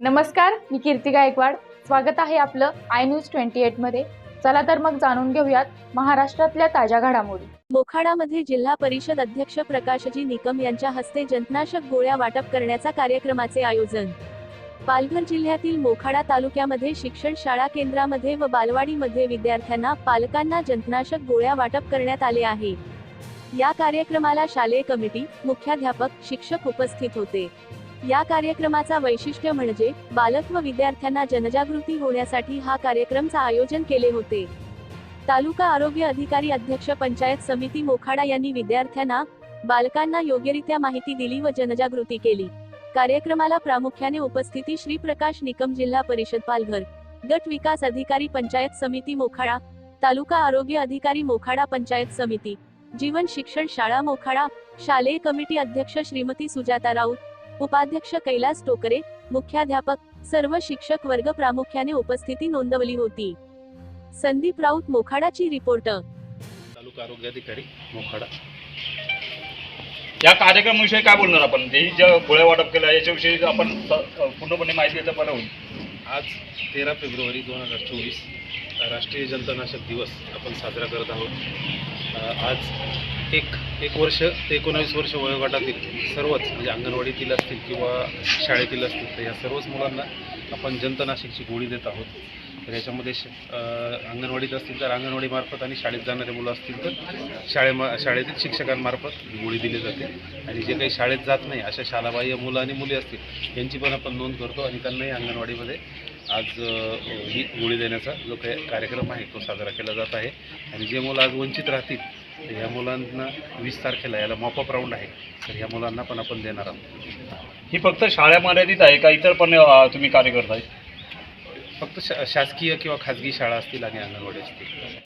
नमस्कार, मी कीर्ती गायकवाड. स्वागत आहे आपलं आय न्यूज 28 मध्ये. चला तर मग जाणून घेऊयात महाराष्ट्रातल्या ताज्या घडामोडी. मोखाडामध्ये जिल्हा परिषद अध्यक्ष प्रकाशजी निकम यांच्या हस्ते जंतुनाशक गोळ्या वाटप करण्याचा कार्यक्रमाचे आयोजन. पालघर जिल्ह्यातील मोखाडा तालुक्यामध्ये शिक्षण शाळा केंद्रामध्ये व बालवाडीमध्ये विद्यार्थ्यांना पालकांना जंतुनाशक गोळ्या वाटप करण्यात आले आहे. या कार्यक्रमाला शालेय कमिटी, मुख्याध्यापक, शिक्षक उपस्थित होते. या कार्यक्रमाचा वैशिष्ट्य म्हणजे बालक व विद्यार्थ्यांना जनजागृती होण्यासाठी हा कार्यक्रमचा आयोजन केले होते. तालुका आरोग्य अधिकारी अध्यक्ष पंचायत समिती मोखाडा यांनी विद्यार्थ्यांना, बालकांना योग्यरित्या माहिती दिली व जनजागृती केली. कार्यक्रमाला प्रामुख्याने उपस्थिती श्री प्रकाश निकम, जिल्हा परिषद पालघर, गट विकास अधिकारी पंचायत समिती मोखाडा, तालुका आरोग्य अधिकारी मोखाडा पंचायत समिती, जीवन शिक्षण शाळा मोखाडा, शालेय कमिटी अध्यक्ष श्रीमती सुजाता राऊत, उपाध्यक्ष कैलास टोकरे, मुख्याध्यापक, सर्व शिक्षक वर्ग प्रामुख्याने उपस्थिती नोंदवली होती. संदीप राऊत, मोखाडाची रिपोर्टर. तालुका आरोग्य अधिकारी मोखाडा. या कार्यक्रमाविषयी काय बोलणार आपण? जे गोळ्या वाटप केलं याच्याविषयी आपण पूर्णपणे माहिती देता बरं होईल. आज 13 फेब्रुवारी 2024 राष्ट्रीय जंतुनाशक दिवस आपण साजरा करत आहोत. आज एक वर्ष ते 19 वर्ष वयोगटातील सर्वच, म्हणजे अंगणवाडीतील असतील किंवा शाळेतील असतील, तर या सर्वच मुलांना आपण जंतुनाशकची गोळी देत आहोत. तर याच्यामध्ये अंगणवाडीत असतील तर अंगणवाडीमार्फत आणि शाळेत जाणारे मुलं असतील तर शाळेतील शिक्षकांमार्फत ही गोळी दिली जाते. आणि जे काही शाळेत जात नाही अशा शालाबाह्य मुलं आणि मुली असतील यांची पण आपण नोंद करतो आणि त्यांनाही अंगणवाडीमध्ये आज ही गोळी देण्याचा जो काही कार्यक्रम आहे तो साजरा केला जात आहे. आणि जे मुलं आज वंचित राहतील तर ह्या मुलांना 20 तारखेला याला मॉपअप राऊंड आहे, तर ह्या मुलांना पण आपण देणार आहोत. ही फक्त शाळा मर्यादित आहे का इतर पण तुम्ही कार्य करताय? फक्त शासकीय किंवा खाजगी शाळा असतील आणि अंगणवाडी असतील.